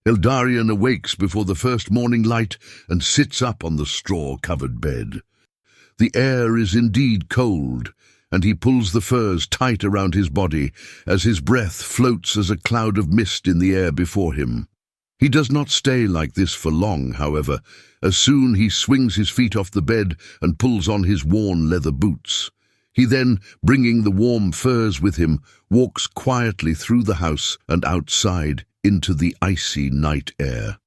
Eldarien awakes before the first morning light and sits up on the straw-covered bed. The air is indeed cold, and he pulls the furs tight around his body as his breath floats as a cloud of mist in the air before him. He does not stay like this for long, however, as soon he swings his feet off the bed and pulls on his worn leather boots. He then, bringing the warm furs with him, walks quietly through the house and outside into the icy night air.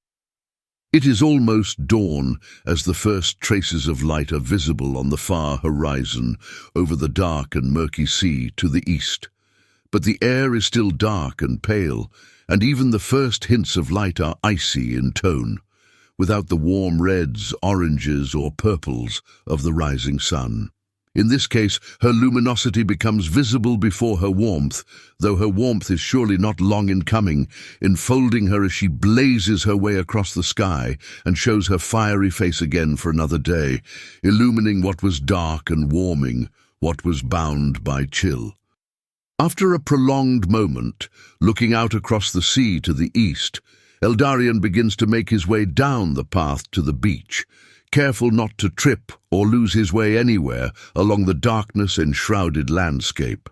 It is almost dawn as the first traces of light are visible on the far horizon over the dark and murky sea to the east. But the air is still dark and pale, and even the first hints of light are icy in tone, without the warm reds, oranges, or purples of the rising sun. In this case, her luminosity becomes visible before her warmth, though her warmth is surely not long in coming, enfolding her as she blazes her way across the sky and shows her fiery face again for another day, illumining what was dark and warming, what was bound by chill. After a prolonged moment, looking out across the sea to the east, Eldarien begins to make his way down the path to the beach, careful not to trip or lose his way anywhere along the darkness-enshrouded landscape.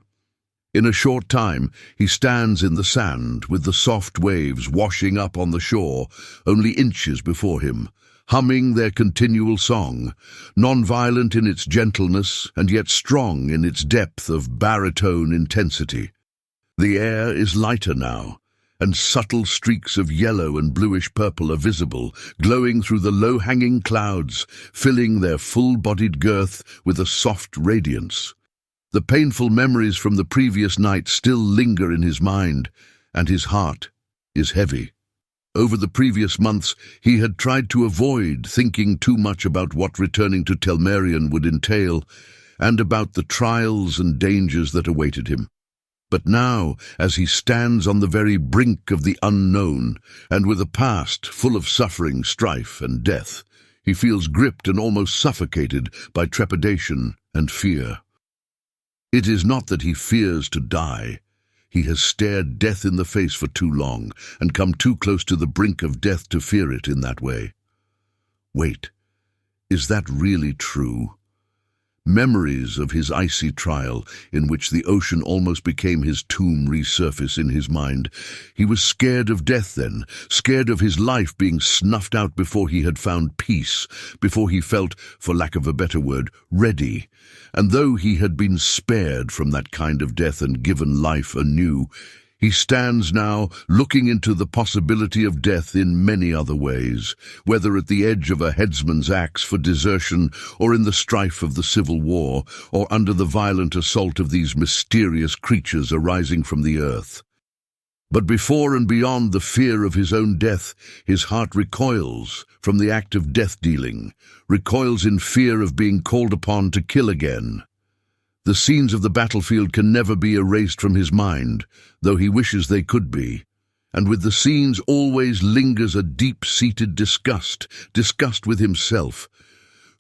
In a short time, he stands in the sand with the soft waves washing up on the shore only inches before him, humming their continual song, non-violent in its gentleness and yet strong in its depth of baritone intensity. The air is lighter now, and subtle streaks of yellow and bluish-purple are visible, glowing through the low-hanging clouds, filling their full-bodied girth with a soft radiance. The painful memories from the previous night still linger in his mind, and his heart is heavy. Over the previous months, he had tried to avoid thinking too much about what returning to Telmerion would entail, and about the trials and dangers that awaited him. But now, as he stands on the very brink of the unknown, and with a past full of suffering, strife, and death, he feels gripped and almost suffocated by trepidation and fear. It is not that he fears to die. He has stared death in the face for too long, and come too close to the brink of death to fear it in that way. Wait, is that really true? Memories of his icy trial, in which the ocean almost became his tomb, resurface in his mind. He was scared of death then, scared of his life being snuffed out before he had found peace, before he felt, for lack of a better word, ready. And though he had been spared from that kind of death and given life anew, he stands now looking into the possibility of death in many other ways, whether at the edge of a headsman's axe for desertion, or in the strife of the civil war, or under the violent assault of these mysterious creatures arising from the earth. But before and beyond the fear of his own death, his heart recoils from the act of death-dealing, recoils in fear of being called upon to kill again. The scenes of the battlefield can never be erased from his mind, though he wishes they could be. And with the scenes always lingers a deep-seated disgust with himself.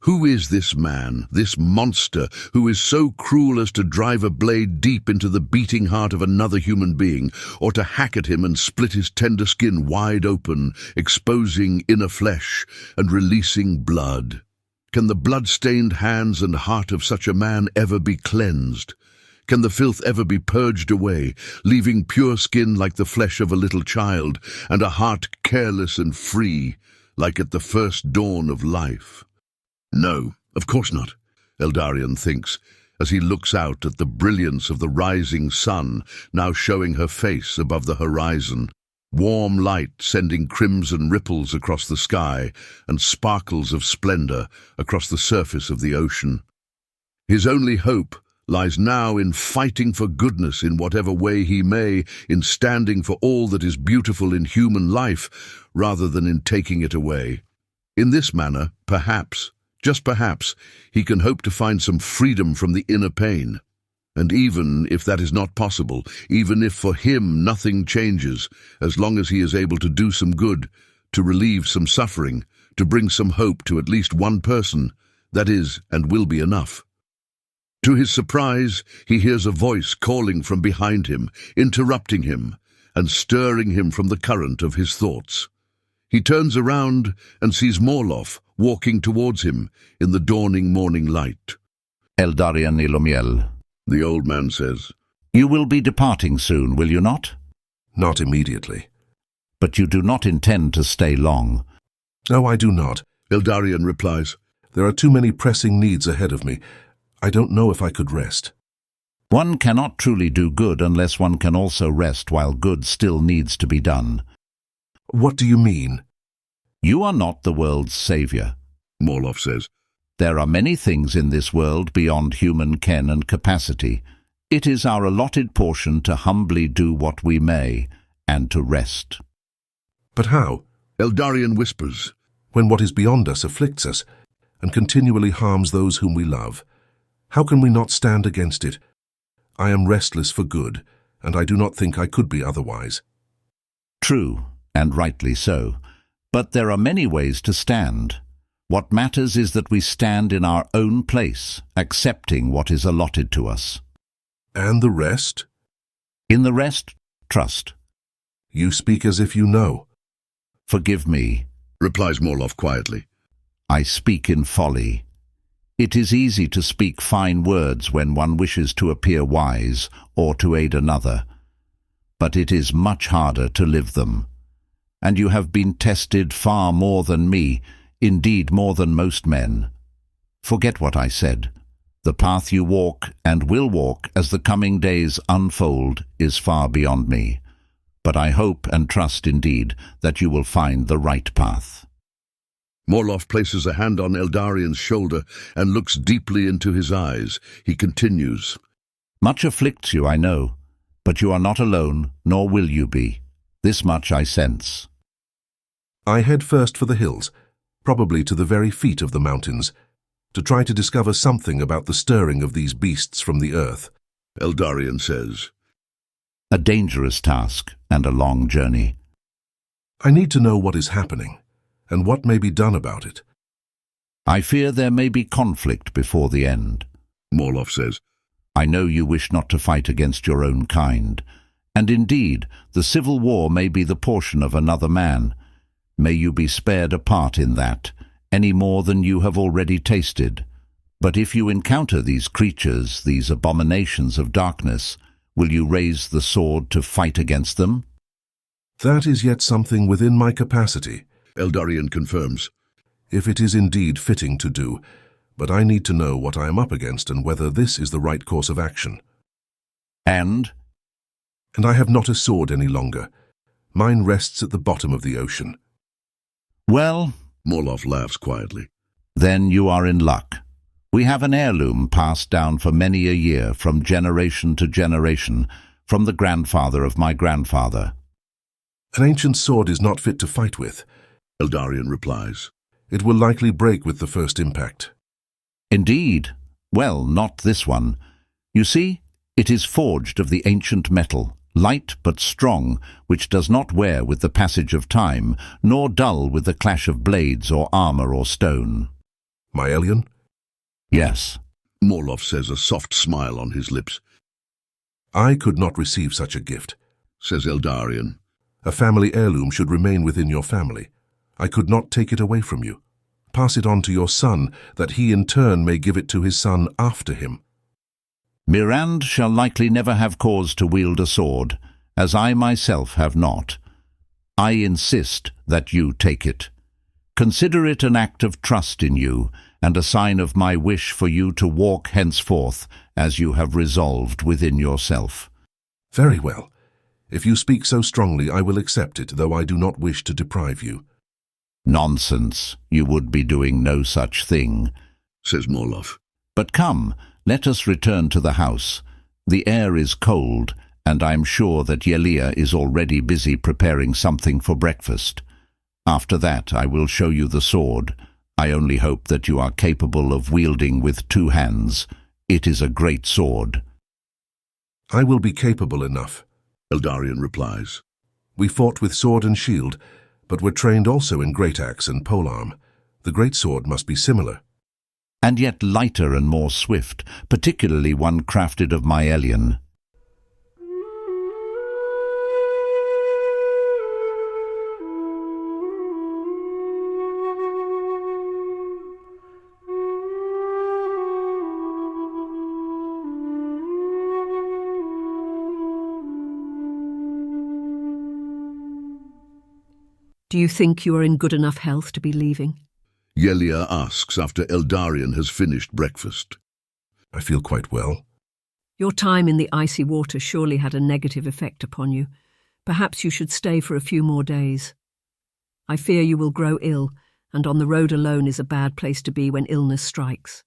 Who is this man, this monster, who is so cruel as to drive a blade deep into the beating heart of another human being, or to hack at him and split his tender skin wide open, exposing inner flesh and releasing blood? Can the blood-stained hands and heart of such a man ever be cleansed? Can the filth ever be purged away, leaving pure skin like the flesh of a little child, and a heart careless and free, like at the first dawn of life? No, of course not, Eldarien thinks, as he looks out at the brilliance of the rising sun now showing her face above the horizon. Warm light sending crimson ripples across the sky and sparkles of splendor across the surface of the ocean. His only hope lies now in fighting for goodness in whatever way he may, in standing for all that is beautiful in human life, rather than in taking it away. In this manner, perhaps, just perhaps, he can hope to find some freedom from the inner pain. And even if that is not possible, even if for him nothing changes, as long as he is able to do some good, to relieve some suffering, to bring some hope to at least one person, that is and will be enough. To his surprise, he hears a voice calling from behind him, interrupting him, and stirring him from the current of his thoughts. He turns around and sees Morloff walking towards him in the dawning morning light. Eldarien Ilomiel, The old man says. you will be departing soon, will you not? Not immediately. But you do not intend to stay long. No, I do not. Eldarien replies. There are too many pressing needs ahead of me. I don't know if I could rest. One cannot truly do good unless one can also rest while good still needs to be done. What do you mean? You are not the world's savior. Morloff says. There are many things in this world beyond human ken and capacity. It is our allotted portion to humbly do what we may, and to rest. But how? Eldarien whispers. When what is beyond us afflicts us, and continually harms those whom we love. How can we not stand against it? I am restless for good, and I do not think I could be otherwise. True, and rightly so. But there are many ways to stand. What matters is that we stand in our own place, accepting what is allotted to us. And the rest? In the rest, trust. You speak as if you know. Forgive me, Replies Morloff quietly. I speak in folly. It is easy to speak fine words when one wishes to appear wise or to aid another, but it is much harder to live them. And you have been tested far more than me, indeed more than most men. Forget what I said. The path you walk and will walk as the coming days unfold is far beyond me, but I hope and trust indeed that you will find the right path. Morloff places a hand on Eldarien's shoulder and looks deeply into his eyes. He continues. Much afflicts you, I know, but you are not alone, nor will you be. This much I sense. I head first for the hills, probably to the very feet of the mountains, to try to discover something about the stirring of these beasts from the earth. Eldarien says. A dangerous task and a long journey. I need to know what is happening, and what may be done about it. I fear there may be conflict before the end. Morloff says. I know you wish not to fight against your own kind, and indeed the civil war may be the portion of another man. May you be spared a part in that, any more than you have already tasted. But if you encounter these creatures, these abominations of darkness, will you raise the sword to fight against them? That is yet something within my capacity, Eldarien confirms. if it is indeed fitting to do, but I need to know what I am up against and whether this is the right course of action. And I have not a sword any longer. Mine rests at the bottom of the ocean. well, Morloff laughs quietly. then you are in luck. We have an heirloom passed down for many a year, from generation to generation, from the grandfather of my grandfather. An ancient sword is not fit to fight with. Eldarien replies. It will likely break with the first impact. Indeed. Well, not this one. You see, it is forged of the ancient metal, light but strong, which does not wear with the passage of time, nor dull with the clash of blades or armor or stone. My alien? Yes. Morloff says, a soft smile on his lips. I could not receive such a gift. Says Eldarien. A family heirloom should remain within your family. I could not take it away from you. Pass it on to your son, that he in turn may give it to his son after him. Mirand shall likely never have cause to wield a sword, as I myself have not. I insist that you take it. Consider it an act of trust in you, and a sign of my wish for you to walk henceforth as you have resolved within yourself. Very well. If you speak so strongly, I will accept it, though I do not wish to deprive you. Nonsense, you would be doing no such thing. Says Morloff. But come, let us return to the house. The air is cold, and I am sure that Yelia is already busy preparing something for breakfast. After that I will show you the sword. I only hope that you are capable of wielding with 2 hands. It is a great sword. I will be capable enough. Eldarien replies. We fought with sword and shield, but were trained also in great axe and polearm. The great sword must be similar. And yet lighter and more swift, particularly one crafted of myelian. Do you think you are in good enough health to be leaving? Yelia asks after Eldarien has finished breakfast. I feel quite well. Your time in the icy water surely had a negative effect upon you. Perhaps you should stay for a few more days. I fear you will grow ill, and on the road alone is a bad place to be when illness strikes.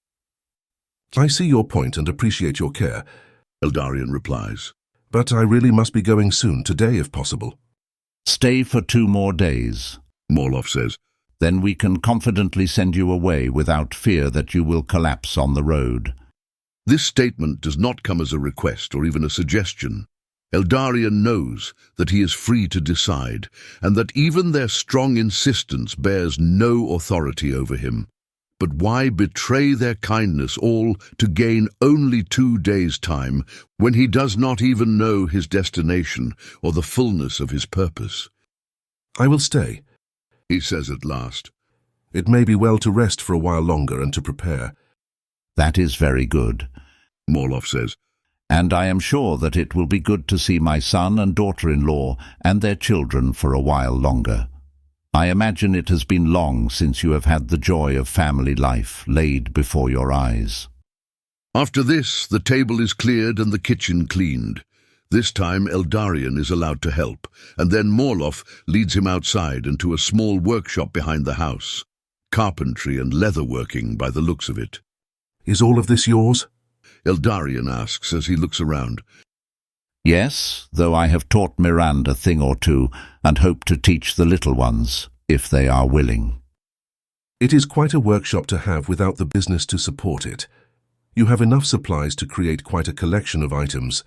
I see your point and appreciate your care, Eldarien replies. but I really must be going soon, today if possible. Stay for 2 more days. Morloff says. Then we can confidently send you away without fear that you will collapse on the road. This statement does not come as a request or even a suggestion. Eldarien knows that he is free to decide, and that even their strong insistence bears no authority over him. But why betray their kindness all to gain only 2 days' time, when he does not even know his destination or the fullness of his purpose? I will stay. He says at last. It may be well to rest for a while longer and to prepare. That is very good. Morloff says. And I am sure that it will be good to see my son and daughter-in-law and their children for a while longer. I imagine it has been long since you have had the joy of family life laid before your eyes. After this, the table is cleared and the kitchen cleaned. This time Eldarien is allowed to help, and then Morloff leads him outside into a small workshop behind the house. Carpentry and leatherworking by the looks of it. Is all of this yours? Eldarien asks as he looks around. Yes, though I have taught Miranda a thing or two, and hope to teach the little ones, if they are willing. It is quite a workshop to have without the business to support it. You have enough supplies to create quite a collection of items.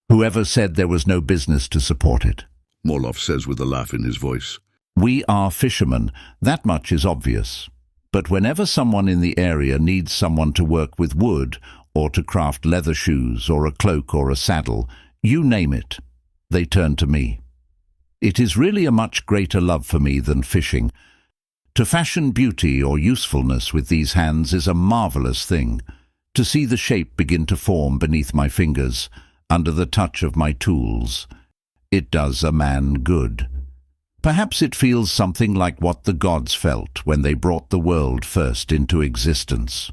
Whoever said there was no business to support it? Morloff says with a laugh in his voice. We are fishermen, that much is obvious. But whenever someone in the area needs someone to work with wood, or to craft leather shoes, or a cloak or a saddle, you name it, they turn to me. It is really a much greater love for me than fishing. To fashion beauty or usefulness with these hands is a marvelous thing. To see the shape begin to form beneath my fingers, under the touch of my tools, it does a man good. Perhaps it feels something like what the gods felt when they brought the world first into existence.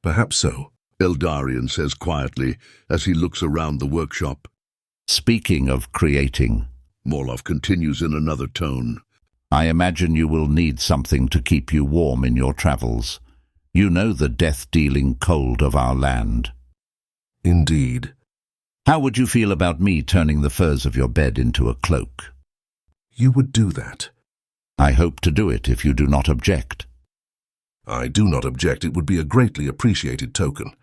Perhaps so, Eldarien says quietly as he looks around the workshop. Speaking of creating, Morloff continues in another tone. I imagine you will need something to keep you warm in your travels. You know the death-dealing cold of our land. Indeed. How would you feel about me turning the furs of your bed into a cloak? You would do that. I hope to do it if you do not object. I do not object. It would be a greatly appreciated token.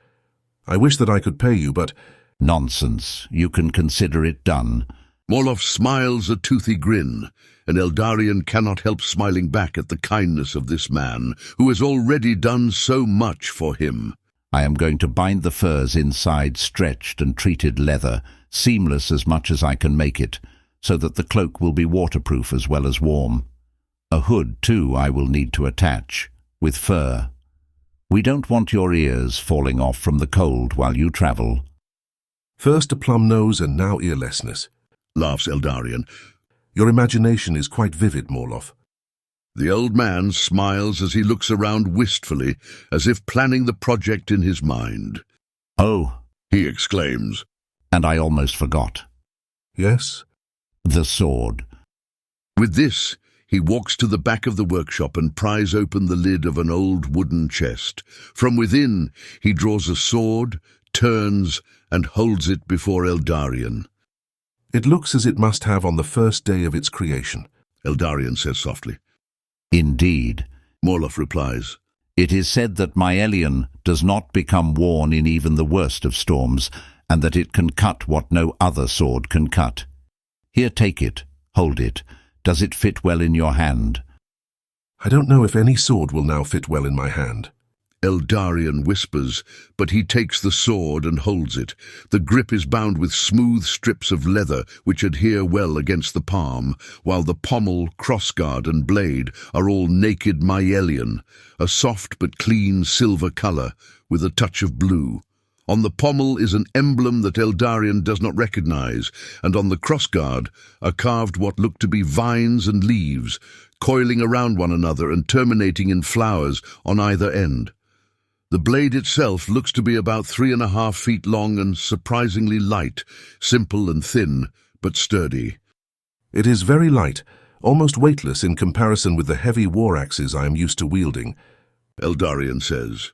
I wish that I could pay you, but... Nonsense. You can consider it done. Morloff smiles a toothy grin, and Eldarien cannot help smiling back at the kindness of this man, who has already done so much for him. I am going to bind the furs inside stretched and treated leather, seamless as much as I can make it, so that the cloak will be waterproof as well as warm. A hood, too, I will need to attach, with fur. We don't want your ears falling off from the cold while you travel. First a plum nose and now earlessness, Laughs Eldarien. Your imagination is quite vivid, Morloff. The old man smiles as he looks around wistfully, as if planning the project in his mind. Oh, He exclaims. and I almost forgot. Yes? The sword. With this, he walks to the back of the workshop and pries open the lid of an old wooden chest. From within, he draws a sword, turns, and holds it before Eldarien. It looks as it must have on the first day of its creation. Eldarien says softly. Indeed. Morloff replies. It is said that Myelion does not become worn in even the worst of storms, and that it can cut what no other sword can cut. Here, take it, hold it. Does it fit well in your hand? I don't know if any sword will now fit well in my hand. Eldarien whispers, but he takes the sword and holds it. The grip is bound with smooth strips of leather which adhere well against the palm, while the pommel, crossguard and blade are all naked Myelion, a soft but clean silver colour with a touch of blue. On the pommel is an emblem that Eldarien does not recognize, and on the crossguard are carved what look to be vines and leaves, coiling around one another and terminating in flowers on either end. The blade itself looks to be about 3.5 feet long and surprisingly light, simple and thin, but sturdy. It is very light, almost weightless in comparison with the heavy war axes I am used to wielding, Eldarien says.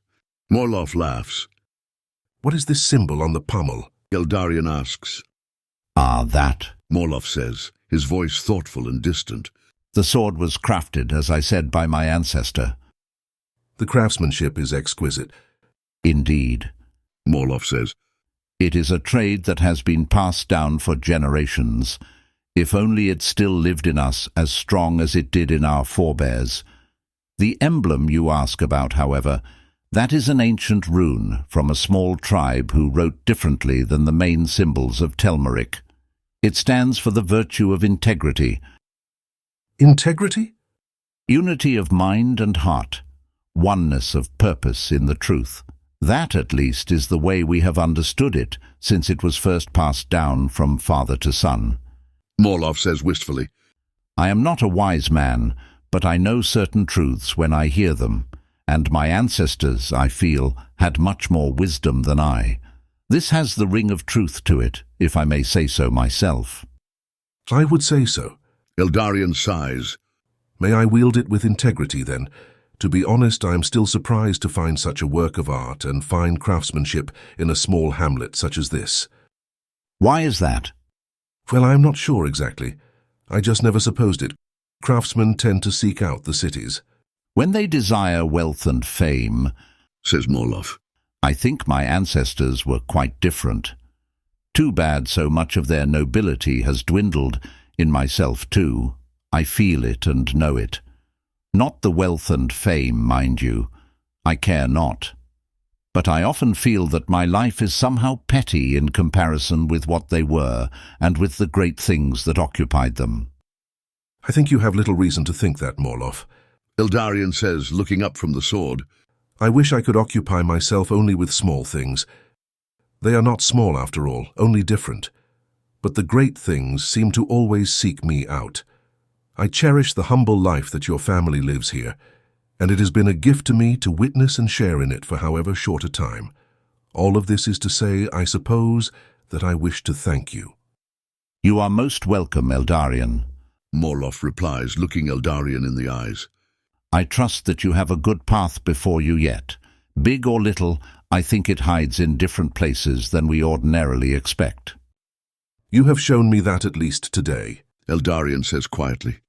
Morloff laughs. What is this symbol on the pommel? Eldarien asks. That. Morloff says, his voice thoughtful and distant. The sword was crafted, as I said, by my ancestor. The craftsmanship is exquisite. Indeed. Morloff says. It is a trade that has been passed down for generations. If only it still lived in us as strong as it did in our forebears. The emblem you ask about, however, that is an ancient rune from a small tribe who wrote differently than the main symbols of Telmerion. It stands for the virtue of integrity. Integrity? Unity of mind and heart. Oneness of purpose in the truth. That, at least, is the way we have understood it since it was first passed down from father to son. Morloff says wistfully. I am not a wise man, but I know certain truths when I hear them, and my ancestors, I feel, had much more wisdom than I. This has the ring of truth to it, if I may say so myself. I would say so. Eldarien sighs. May I wield it with integrity, then? To be honest, I am still surprised to find such a work of art and fine craftsmanship in a small hamlet such as this. Why is that? Well, I am not sure exactly. I just never supposed it. Craftsmen tend to seek out the cities. When they desire wealth and fame, says Morloff, I think my ancestors were quite different. Too bad so much of their nobility has dwindled, in myself too. I feel it and know it. Not the wealth and fame, mind you. I care not. But I often feel that my life is somehow petty in comparison with what they were and with the great things that occupied them. I think you have little reason to think that, Morloff. Eldarien says, looking up from the sword. I wish I could occupy myself only with small things. They are not small, after all, only different. But the great things seem to always seek me out. I cherish the humble life that your family lives here, and it has been a gift to me to witness and share in it for however short a time. All of this is to say, I suppose, that I wish to thank you. You are most welcome, Eldarien. Morloff replies, looking Eldarien in the eyes. I trust that you have a good path before you yet. Big or little, I think it hides in different places than we ordinarily expect. You have shown me that at least today, Eldarien says quietly.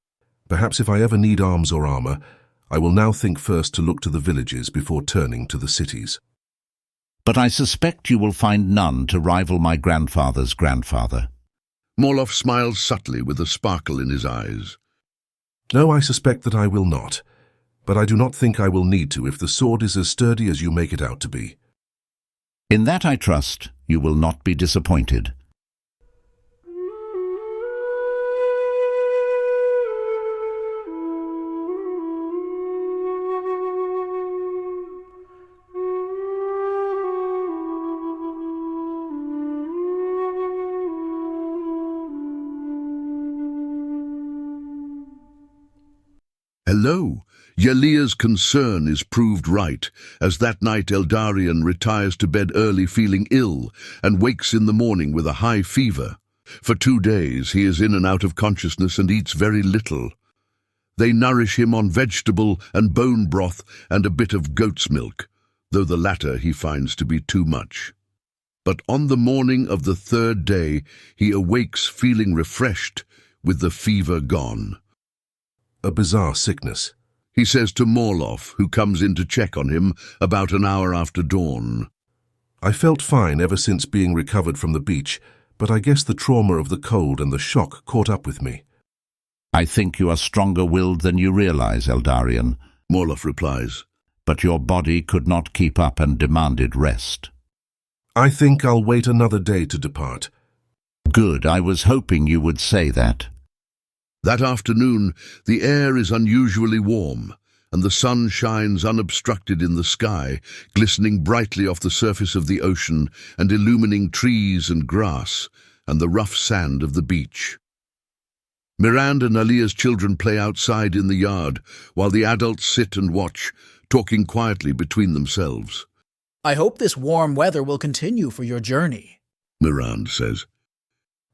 Perhaps if I ever need arms or armor, I will now think first to look to the villages before turning to the cities. But I suspect you will find none to rival my grandfather's grandfather. Morloff smiles subtly with a sparkle in his eyes. No, I suspect that I will not. But I do not think I will need to if the sword is as sturdy as you make it out to be. In that I trust you will not be disappointed. Hello! Yalia's concern is proved right, as that night Eldarien retires to bed early feeling ill and wakes in the morning with a high fever. For 2 days he is in and out of consciousness and eats very little. They nourish him on vegetable and bone broth and a bit of goat's milk, though the latter he finds to be too much. But on the morning of the 3rd day he awakes feeling refreshed, with the fever gone. A bizarre sickness, he says to Morloff, who comes in to check on him about an hour after dawn. I felt fine ever since being recovered from the beach, but I guess the trauma of the cold and the shock caught up with me. I think you are stronger-willed than you realize, Eldarien, Morloff replies. But your body could not keep up and demanded rest. I think I'll wait another day to depart. Good, I was hoping you would say that. That afternoon, the air is unusually warm, and the sun shines unobstructed in the sky, glistening brightly off the surface of the ocean and illumining trees and grass and the rough sand of the beach. Miranda and Alia's children play outside in the yard, while the adults sit and watch, talking quietly between themselves. I hope this warm weather will continue for your journey, Miranda says.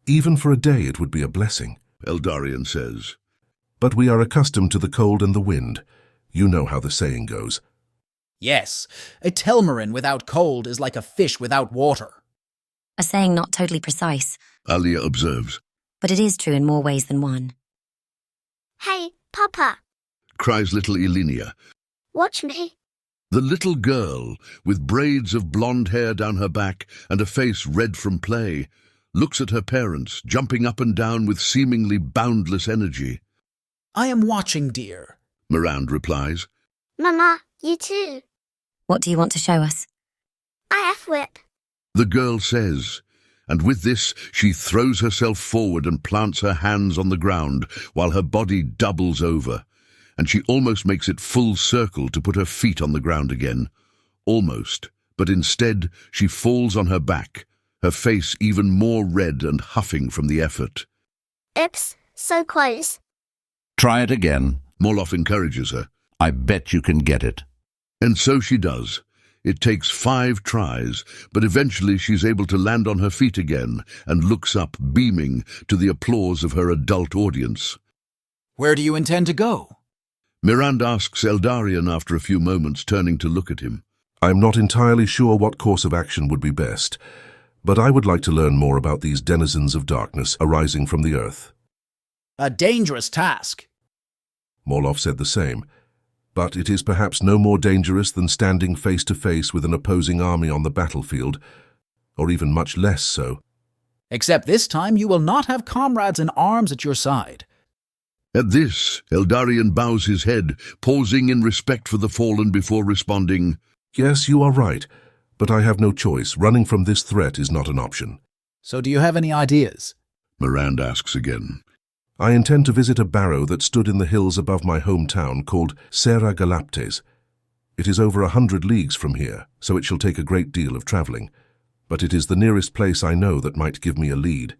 Even for a day it would be a blessing, Eldarien says. but we are accustomed to the cold and the wind. You know how the saying goes. Yes, a Telmerion without cold is like a fish without water. A saying not totally precise, Alia observes. but it is true in more ways than one. Hey, Papa, Cries little Elinia. watch me. The little girl, with braids of blonde hair down her back and a face red from play, looks at her parents, jumping up and down with seemingly boundless energy. I am watching, dear. Miranda replies. Mama, you too. What do you want to show us? I have whip. The girl says, and with this she throws herself forward and plants her hands on the ground while her body doubles over, and she almost makes it full circle to put her feet on the ground again. Almost, but instead she falls on her back, her face even more red and huffing from the effort. Oops, so close. Try it again. Moloff encourages her. I bet you can get it. And so she does. It takes 5 tries, but eventually she's able to land on her feet again and looks up, beaming, to the applause of her adult audience. Where do you intend to go? Miranda asks Eldarien after a few moments, turning to look at him. I'm not entirely sure what course of action would be best, but I would like to learn more about these denizens of darkness arising from the earth. A dangerous task. Morloff said the same, but it is perhaps no more dangerous than standing face to face with an opposing army on the battlefield, or even much less so. Except this time you will not have comrades in arms at your side. At this, Eldarien bows his head, pausing in respect for the fallen before responding. Yes, you are right, but I have no choice. Running from this threat is not an option. So do you have any ideas? Miranda asks again. I intend to visit a barrow that stood in the hills above my hometown called Sera Galaptes. It is over 100 leagues from here, so it shall take a great deal of travelling, but it is the nearest place I know that might give me a lead.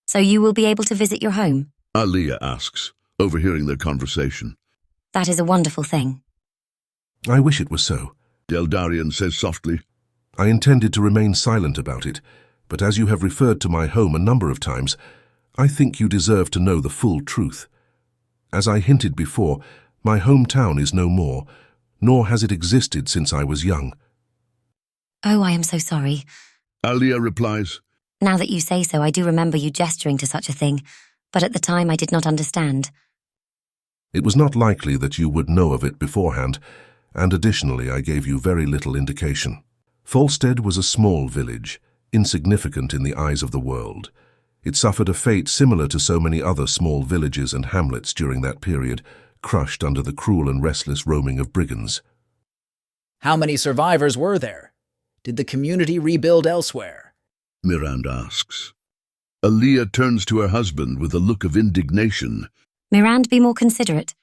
So you will be able to visit your home? Alia asks, overhearing their conversation. That is a wonderful thing. I wish it was so. Eldarien says softly. I intended to remain silent about it, but as you have referred to my home a number of times, I think you deserve to know the full truth. As I hinted before, my hometown is no more, nor has it existed since I was young. Oh, I am so sorry. Alia replies. Now that you say so, I do remember you gesturing to such a thing, but at the time I did not understand. It was not likely that you would know of it beforehand, and additionally I gave you very little indication. Falstead was a small village, insignificant in the eyes of the world. It suffered a fate similar to so many other small villages and hamlets during that period, crushed under the cruel and restless roaming of brigands. How many survivors were there? Did the community rebuild elsewhere? Miranda asks. Alia turns to her husband with a look of indignation. Miranda, be more considerate.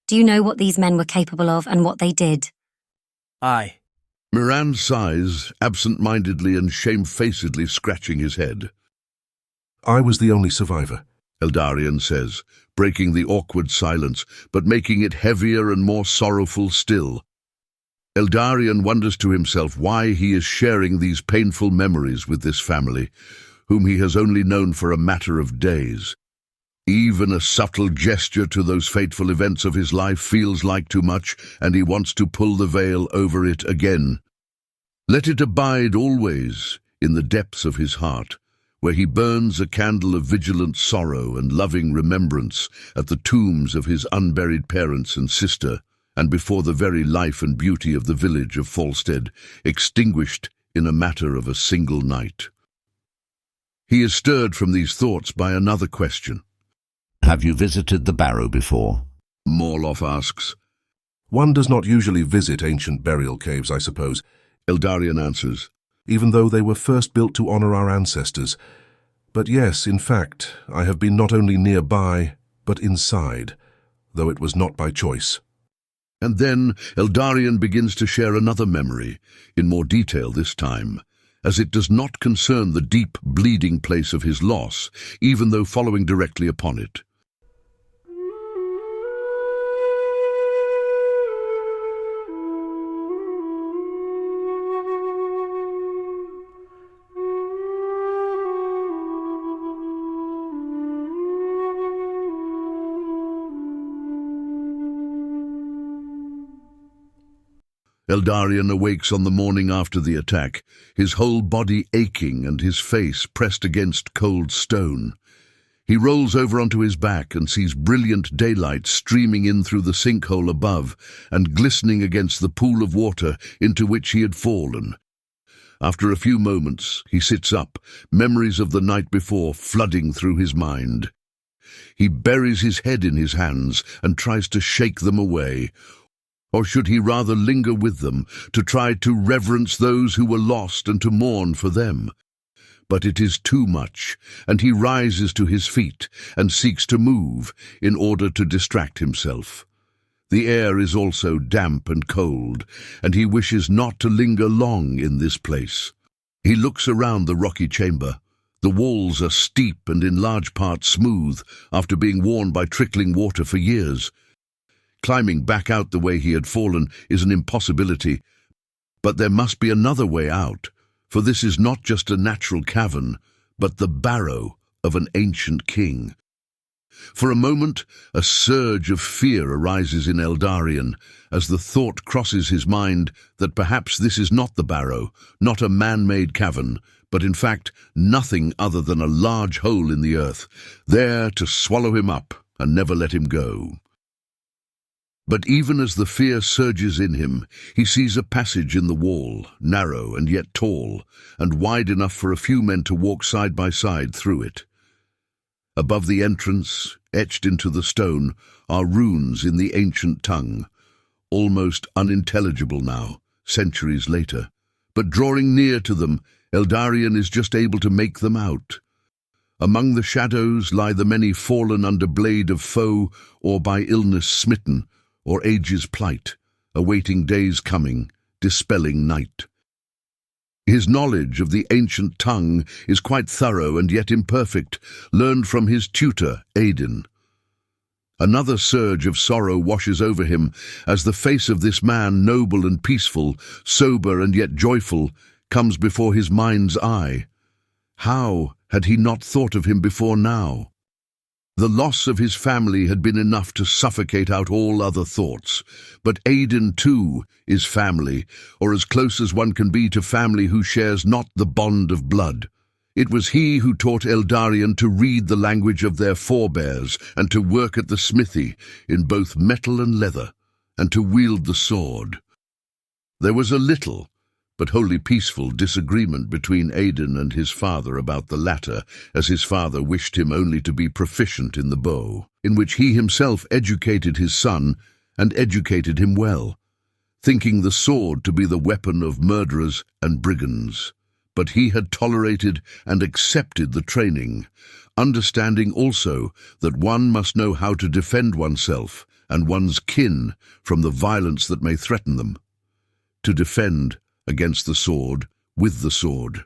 Do you know what these men were capable of and what they did? Aye. Miranda sighs, absent-mindedly and shamefacedly scratching his head. I was the only survivor. Eldarien says, breaking the awkward silence, but making it heavier and more sorrowful still. Eldarien wonders to himself why he is sharing these painful memories with this family, whom he has only known for a matter of days. Even a subtle gesture to those fateful events of his life feels like too much, and he wants to pull the veil over it again. Let it abide always in the depths of his heart, where he burns a candle of vigilant sorrow and loving remembrance at the tombs of his unburied parents and sister, and before the very life and beauty of the village of Falstead, extinguished in a matter of a single night. He is stirred from these thoughts by another question. Have you visited the barrow before? Morloff asks. One does not usually visit ancient burial caves, I suppose, Eldarien answers. even though they were first built to honor our ancestors. But yes, in fact, I have been not only nearby, but inside, though it was not by choice. And then Eldarien begins to share another memory, in more detail this time, as it does not concern the deep, bleeding place of his loss, even though following directly upon it. Eldarien awakes on the morning after the attack, his whole body aching and his face pressed against cold stone. He rolls over onto his back and sees brilliant daylight streaming in through the sinkhole above and glistening against the pool of water into which he had fallen. After a few moments, he sits up, memories of the night before flooding through his mind. He buries his head in his hands and tries to shake them away. Or should he rather linger with them, to try to reverence those who were lost and to mourn for them? But it is too much, and he rises to his feet and seeks to move in order to distract himself. The air is also damp and cold, and he wishes not to linger long in this place. He looks around the rocky chamber. The walls are steep and in large part smooth, after being worn by trickling water for years. Climbing back out the way he had fallen is an impossibility, but there must be another way out, for this is not just a natural cavern, but the barrow of an ancient king. For a moment, a surge of fear arises in Eldarien, as the thought crosses his mind that perhaps this is not the barrow, not a man-made cavern, but in fact nothing other than a large hole in the earth, there to swallow him up and never let him go. But even as the fear surges in him, he sees a passage in the wall, narrow and yet tall, and wide enough for a few men to walk side by side through it. Above the entrance, etched into the stone, are runes in the ancient tongue, almost unintelligible now, centuries later. But drawing near to them, Eldarien is just able to make them out. Among the shadows lie the many fallen under blade of foe or by illness smitten, or age's plight, awaiting day's coming, dispelling night. His knowledge of the ancient tongue is quite thorough and yet imperfect, learned from his tutor, Aiden. Another surge of sorrow washes over him as the face of this man, noble and peaceful, sober and yet joyful, comes before his mind's eye. How had he not thought of him before now? The loss of his family had been enough to suffocate out all other thoughts, but Aiden too is family, or as close as one can be to family who shares not the bond of blood. It was he who taught Eldarien to read the language of their forebears and to work at the smithy in both metal and leather, and to wield the sword. There was a little, but wholly peaceful disagreement between Aiden and his father about the latter, as his father wished him only to be proficient in the bow, in which he himself educated his son, and educated him well, thinking the sword to be the weapon of murderers and brigands. But he had tolerated and accepted the training, understanding also that one must know how to defend oneself and one's kin from the violence that may threaten them. To defend against the sword, with the sword.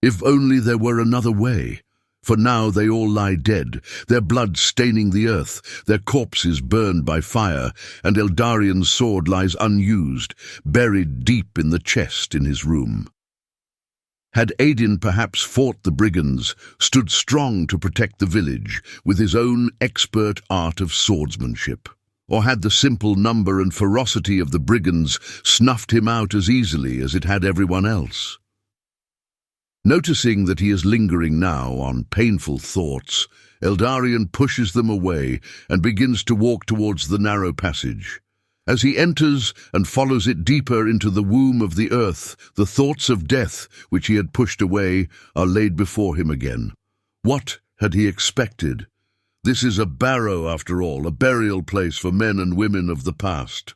If only there were another way, for now they all lie dead, their blood staining the earth, their corpses burned by fire, and Eldarien's sword lies unused, buried deep in the chest in his room. Had Aiden perhaps fought the brigands, stood strong to protect the village, with his own expert art of swordsmanship? Or had the simple number and ferocity of the brigands snuffed him out as easily as it had everyone else? Noticing that he is lingering now on painful thoughts, Eldarien pushes them away and begins to walk towards the narrow passage. As he enters and follows it deeper into the womb of the earth, the thoughts of death, which he had pushed away, are laid before him again. What had he expected? This is a barrow, after all, a burial place for men and women of the past.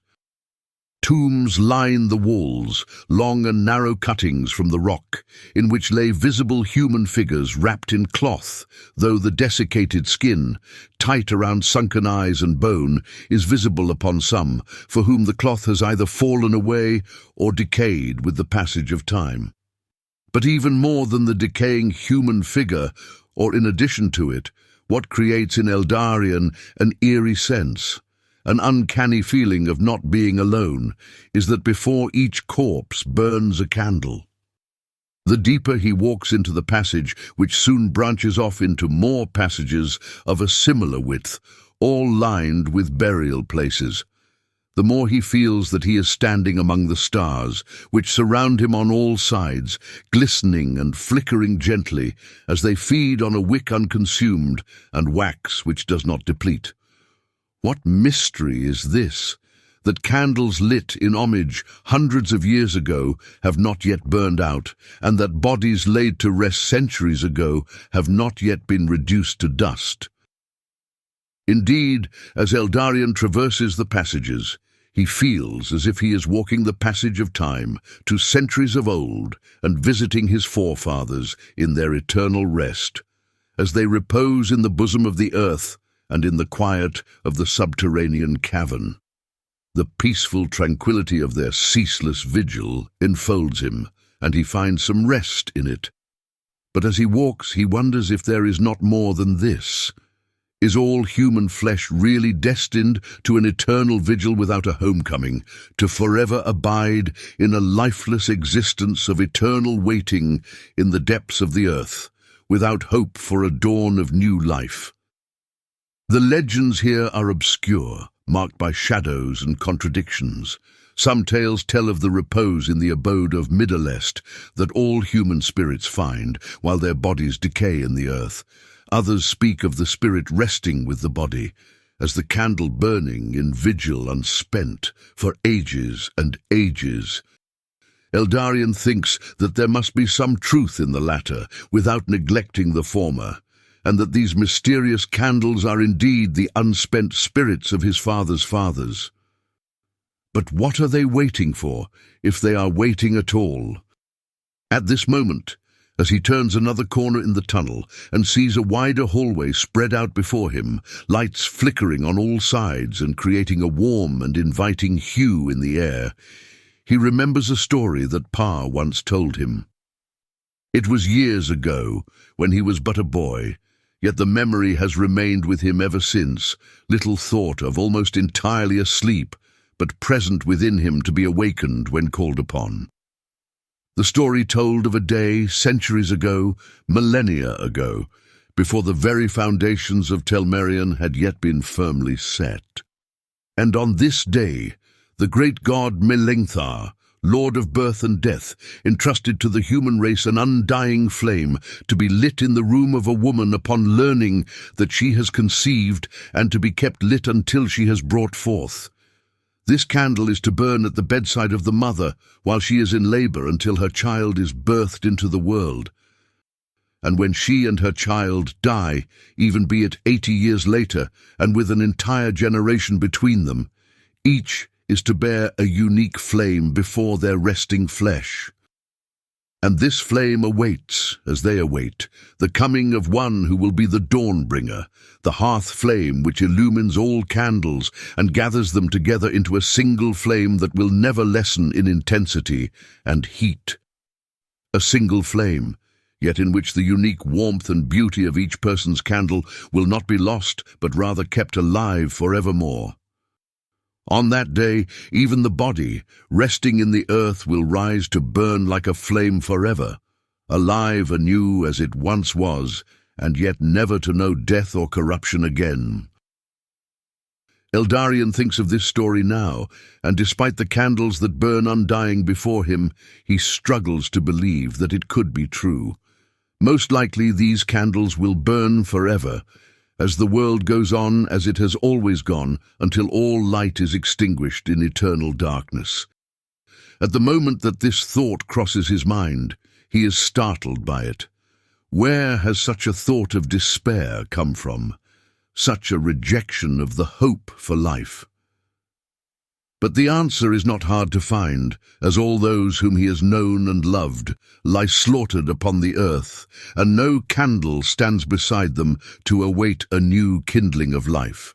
Tombs line the walls, long and narrow cuttings from the rock, in which lay visible human figures wrapped in cloth, though the desiccated skin, tight around sunken eyes and bone, is visible upon some, for whom the cloth has either fallen away or decayed with the passage of time. But even more than the decaying human figure, or in addition to it, what creates in Eldarien an eerie sense, an uncanny feeling of not being alone, is that before each corpse burns a candle. The deeper he walks into the passage, which soon branches off into more passages of a similar width, all lined with burial places, the more he feels that he is standing among the stars, which surround him on all sides, glistening and flickering gently as they feed on a wick unconsumed and wax which does not deplete. What mystery is this, that candles lit in homage hundreds of years ago have not yet burned out, and that bodies laid to rest centuries ago have not yet been reduced to dust? Indeed, as Eldarien traverses the passages, he feels as if he is walking the passage of time to centuries of old and visiting his forefathers in their eternal rest, as they repose in the bosom of the earth and in the quiet of the subterranean cavern. The peaceful tranquility of their ceaseless vigil enfolds him, and he finds some rest in it. But as he walks, he wonders if there is not more than this. Is all human flesh really destined to an eternal vigil without a homecoming, to forever abide in a lifeless existence of eternal waiting in the depths of the earth, without hope for a dawn of new life? The legends here are obscure, marked by shadows and contradictions. Some tales tell of the repose in the abode of Middle-est that all human spirits find, while their bodies decay in the earth. Others speak of the spirit resting with the body, as the candle burning in vigil unspent for ages and ages. Eldarien thinks that there must be some truth in the latter, without neglecting the former, and that these mysterious candles are indeed the unspent spirits of his father's fathers. But what are they waiting for, if they are waiting at all? At this moment, as he turns another corner in the tunnel and sees a wider hallway spread out before him, lights flickering on all sides and creating a warm and inviting hue in the air, he remembers a story that Pa once told him. It was years ago, when he was but a boy, yet the memory has remained with him ever since, little thought of, almost entirely asleep, but present within him to be awakened when called upon. The story told of a day centuries ago, millennia ago, before the very foundations of Telmerion had yet been firmly set. And on this day, the great god Melengthar, Lord of birth and death, entrusted to the human race an undying flame to be lit in the room of a woman upon learning that she has conceived, and to be kept lit until she has brought forth. This candle is to burn at the bedside of the mother while she is in labor until her child is birthed into the world. And when she and her child die, even be it 80 years later, and with an entire generation between them, each is to bear a unique flame before their resting flesh. And this flame awaits, as they await, the coming of one who will be the Dawnbringer, the hearth flame which illumines all candles and gathers them together into a single flame that will never lessen in intensity and heat. A single flame, yet in which the unique warmth and beauty of each person's candle will not be lost, but rather kept alive forevermore. On that day, even the body, resting in the earth, will rise to burn like a flame forever, alive anew as it once was, and yet never to know death or corruption again. Eldarien thinks of this story now, and despite the candles that burn undying before him, he struggles to believe that it could be true. Most likely these candles will burn forever, as the world goes on as it has always gone, until all light is extinguished in eternal darkness. At the moment that this thought crosses his mind, he is startled by it. Where has such a thought of despair come from? Such a rejection of the hope for life? But the answer is not hard to find, as all those whom he has known and loved lie slaughtered upon the earth, and no candle stands beside them to await a new kindling of life.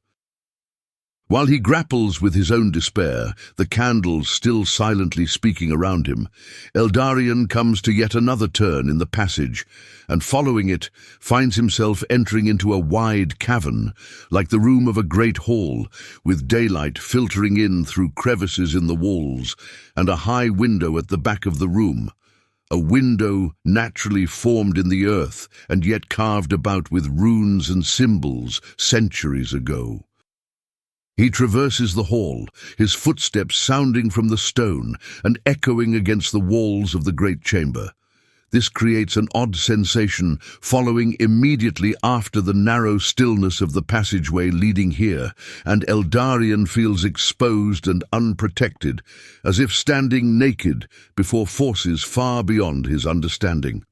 While he grapples with his own despair, the candles still silently speaking around him, Eldarien comes to yet another turn in the passage, and following it, finds himself entering into a wide cavern, like the room of a great hall, with daylight filtering in through crevices in the walls, and a high window at the back of the room. A window naturally formed in the earth, and yet carved about with runes and symbols centuries ago. He traverses the hall, his footsteps sounding from the stone and echoing against the walls of the great chamber. This creates an odd sensation following immediately after the narrow stillness of the passageway leading here, and Eldarien feels exposed and unprotected, as if standing naked before forces far beyond his understanding.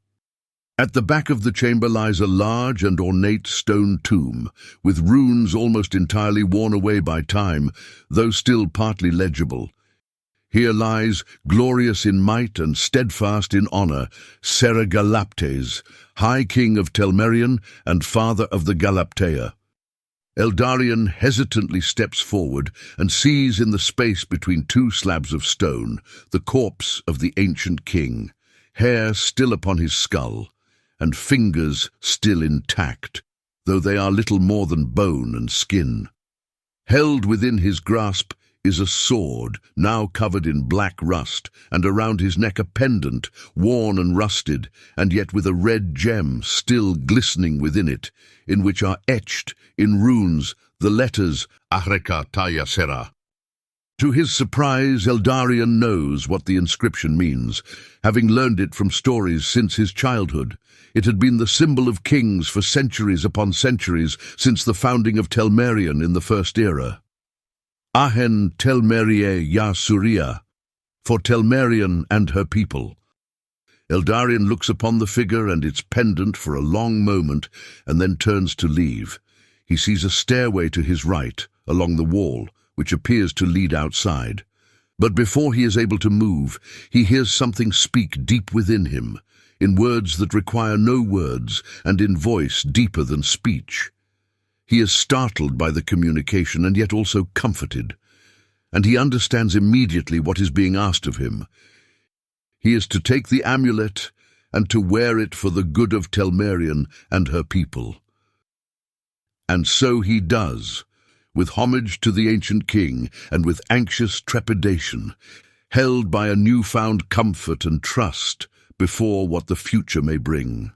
At the back of the chamber lies a large and ornate stone tomb, with runes almost entirely worn away by time, though still partly legible. Here lies, glorious in might and steadfast in honor, Sera Galaptes, High King of Telmerion and father of the Galaptea. Eldarien hesitantly steps forward and sees in the space between two slabs of stone the corpse of the ancient king, hair still upon his skull, and fingers still intact, though they are little more than bone and skin. Held within his grasp is a sword, now covered in black rust, and around his neck a pendant, worn and rusted, and yet with a red gem still glistening within it, in which are etched, in runes, the letters Areka Taya Sera. To his surprise, Eldarien knows what the inscription means, having learned it from stories since his childhood. It had been the symbol of kings for centuries upon centuries since the founding of Telmerion in the First Era. Ahen Telmerie Ya Suria, for Telmerion and her people. Eldarien looks upon the figure and its pendant for a long moment, and then turns to leave. He sees a stairway to his right, along the wall, which appears to lead outside. But before he is able to move, he hears something speak deep within him, in words that require no words, and in voice deeper than speech. He is startled by the communication, and yet also comforted, and he understands immediately what is being asked of him. He is to take the amulet and to wear it for the good of Telmerion and her people. And so he does, with homage to the ancient king and with anxious trepidation, held by a newfound comfort and trust before what the future may bring.